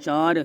4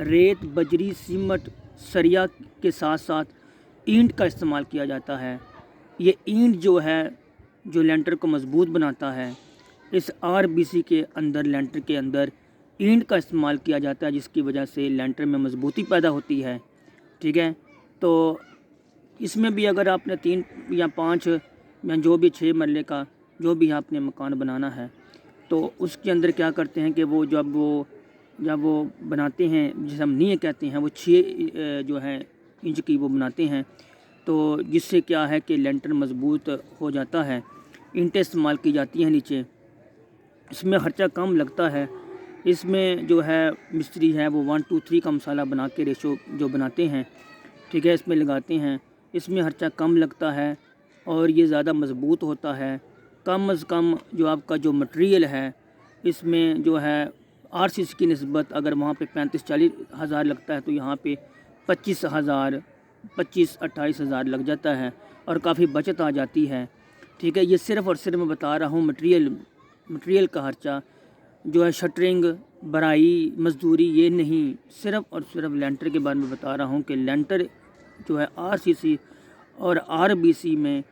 ریت، بجری، سیمٹ، سریا کے ساتھ ساتھ اینٹ کا استعمال کیا جاتا ہے۔ یہ اینٹ جو ہے جو لینٹر کو مضبوط بناتا ہے، اس RBC کے اندر لینٹر کے اندر اینٹ کا استعمال کیا جاتا ہے، جس کی وجہ سے لینٹر میں مضبوطی پیدا ہوتی ہے، ٹھیک ہے۔ تو اس میں بھی اگر آپ نے 3 یا 5 یا جو بھی 6 مرلے کا جو بھی آپ نے مکان بنانا ہے، تو اس کے اندر کیا کرتے ہیں کہ جب وہ بناتے ہیں، جسے ہم نیے کہتے ہیں، وہ 6 جو ہے انچ کی وہ بناتے ہیں، تو جس سے کیا ہے کہ لینٹر مضبوط ہو جاتا ہے۔ اینٹیں استعمال کی جاتی ہیں نیچے، اس میں خرچہ کم لگتا ہے۔ اس میں جو ہے مستری ہے وہ 1 2 3 کا مسالہ بنا کے ریشو جو بناتے ہیں، ٹھیک ہے، اس میں لگاتے ہیں۔ اس میں خرچہ کم لگتا ہے اور یہ زیادہ مضبوط ہوتا ہے۔ کم از کم جو آپ کا جو مٹیریل ہے، اس میں جو ہے RCC کی نسبت اگر وہاں پہ 35-40 ہزار لگتا ہے، تو یہاں پہ 25,000 ہزار لگ جاتا ہے اور کافی بچت آ جاتی ہے، ٹھیک ہے۔ یہ صرف اور صرف میں بتا رہا ہوں مٹیریل کا خرچہ جو ہے، شٹرنگ، برائی، مزدوری یہ نہیں، صرف اور صرف لینٹر کے بارے میں بتا رہا ہوں کہ لینٹر جو ہے RCC اور RBC میں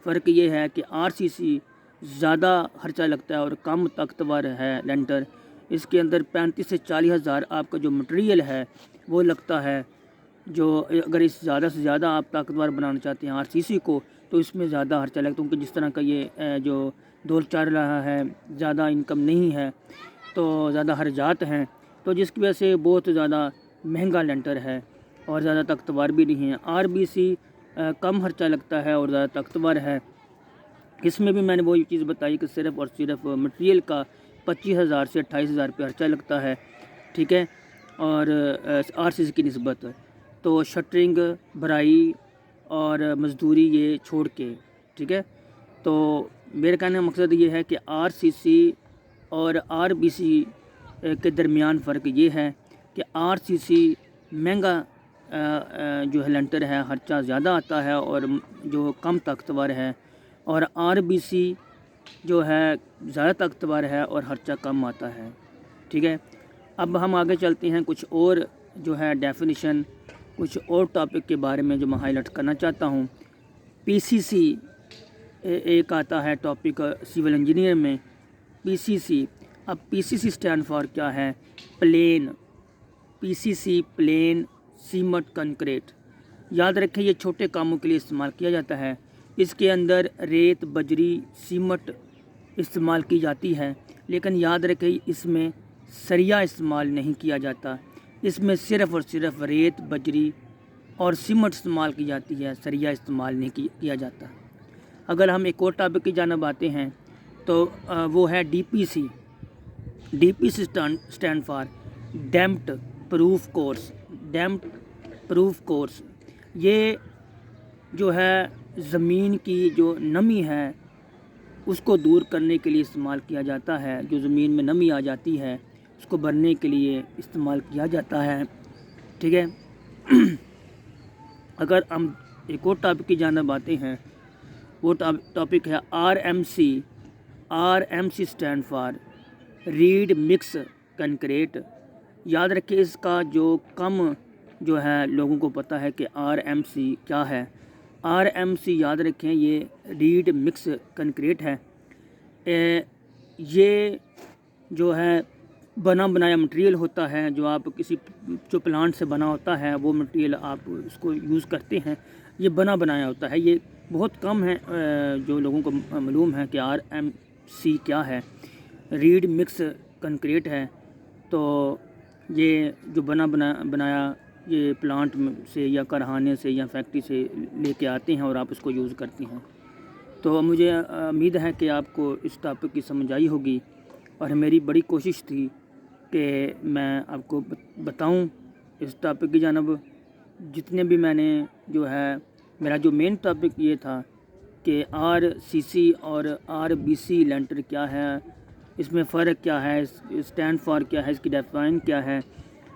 فرق یہ ہے کہ RCC زیادہ خرچہ لگتا ہے اور کم طاقتور ہے لینٹر۔ اس کے اندر 35 سے 40 ہزار آپ کا جو مٹیریل ہے وہ لگتا ہے، جو اگر اس زیادہ سے زیادہ آپ طاقتور بنانا چاہتے ہیں RCC کو، تو اس میں زیادہ خرچہ لگتا ہے، کیونکہ جس طرح کا یہ جو دور چل رہا ہے، زیادہ انکم نہیں ہے تو زیادہ خرچات ہیں، تو جس کی وجہ سے بہت زیادہ مہنگا لینٹر ہے اور زیادہ طاقتور بھی نہیں ہے۔ RBC کم خرچہ لگتا ہے اور زیادہ طاقتور ہے۔ اس میں بھی میں نے وہی چیز بتائی کہ صرف اور صرف مٹیریل کا 25,000 سے 28,000 روپے خرچہ لگتا ہے، ٹھیک ہے، اور RCC کی نسبت۔ تو شٹرنگ، بھرائی اور مزدوری یہ چھوڑ کے، ٹھیک ہے۔ تو میرے کہنے کا مقصد یہ ہے کہ RCC اور RBC کے درمیان فرق یہ ہے کہ RCC مہنگا جو ہے لینٹر ہے، خرچہ زیادہ آتا ہے اور جو کم طاقتور ہے، اور RBC جو ہے زیادہ طاقتور ہے اور خرچہ کم آتا ہے، ٹھیک ہے۔ اب ہم آگے چلتے ہیں، کچھ اور جو ہے ڈیفینیشن، کچھ اور ٹاپک کے بارے میں جو میں ہائی لائٹ کرنا چاہتا ہوں۔ PCC ایک آتا ہے ٹاپک سول انجینئر میں، PCC۔ اب PCC اسٹینڈ فار کیا ہے؟ Plain, PCC plain cement concrete. یاد رکھیں یہ چھوٹے کاموں کے لیے استعمال کیا جاتا ہے۔ اس کے اندر ریت، بجری، سیمٹ استعمال کی جاتی ہے، لیکن یاد رکھیں اس میں سریا استعمال نہیں کیا جاتا۔ اس میں صرف اور صرف ریت، بجری اور سیمٹ استعمال کی جاتی ہے، سریا استعمال نہیں کیا جاتا۔ اگر ہم ایک اور ٹاپک کی جانب آتے ہیں تو وہ ہے DPC۔ DPC stand for damped proof course. Damped proof course یہ جو ہے زمین کی جو نمی ہے اس کو دور کرنے کے لیے استعمال کیا جاتا ہے۔ جو زمین میں نمی آ جاتی ہے اس کو بھرنے کے لیے استعمال کیا جاتا ہے، ٹھیک ہے۔ اگر ہم ایک اور ٹاپک کی جانب آتے ہیں، وہ ٹاپک ہے RMC۔ RMC stand for ready mix concrete. یاد رکھیں اس کا جو کم جو ہے لوگوں کو پتہ ہے کہ RMC کیا ہے۔ RMC یاد رکھیں یہ ریڈ مکس کنکریٹ ہے۔ یہ جو ہے بنا بنایا مٹیریل ہوتا ہے، جو آپ کسی جو پلانٹ سے بنا ہوتا ہے وہ مٹیریل آپ اس کو یوز کرتے ہیں، یہ بنا بنایا ہوتا ہے۔ یہ بہت کم ہے جو لوگوں کو معلوم ہے کہ RMC کیا ہے۔ ریڈ مکس کنکریٹ ہے، تو یہ جو بنایا یہ پلانٹ سے یا کارخانے سے یا فیکٹری سے لے کے آتے ہیں اور آپ اس کو یوز کرتے ہیں۔ تو مجھے امید ہے کہ آپ کو اس ٹاپک کی سمجھ آئی ہوگی، اور میری بڑی کوشش تھی کہ میں آپ کو بتاؤں اس ٹاپک کی جانب جتنے بھی میں نے جو ہے، میرا جو مین ٹاپک یہ تھا کہ RCC اور RBC لینٹر کیا ہے، اس میں فرق کیا ہے، اسٹینڈ فار کیا ہے، اس کی ڈیفائن کیا ہے،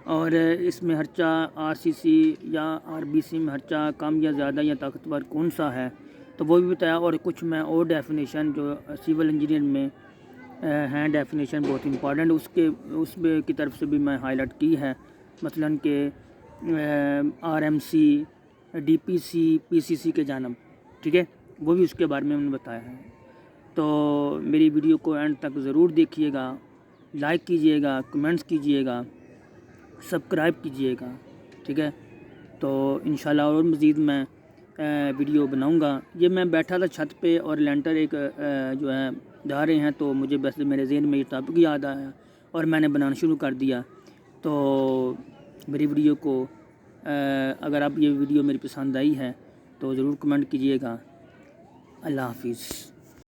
اور اس میں خرچہ RCC یا RBC میں خرچہ کم یا زیادہ یا طاقتور کون سا ہے، تو وہ بھی بتایا۔ اور کچھ میں اور ڈیفینیشن جو سول انجینئر میں ہیں ڈیفینیشن بہت امپورٹنٹ، اس کی طرف سے بھی میں ہائی لائٹ کی ہے، مثلاً کہ RMC DPC PCC کے جانب، ٹھیک ہے، وہ بھی اس کے بارے میں انہوں نے بتایا ہے۔ تو میری ویڈیو کو اینڈ تک ضرور دیکھیے گا، لائک کیجئے گا، کمنٹس کیجئے گا، سبسکرائب کیجئے گا، ٹھیک ہے۔ تو انشاءاللہ اور مزید میں ویڈیو بناؤں گا۔ یہ میں بیٹھا تھا چھت پہ اور لینٹر ایک جو ہے جا رہے ہیں، تو مجھے بس میرے ذہن میں یہ ٹاپک یاد آیا اور میں نے بنانا شروع کر دیا۔ تو میری ویڈیو کو اگر آپ یہ ویڈیو میری پسند آئی ہے تو ضرور کمنٹ کیجئے گا۔ اللہ حافظ۔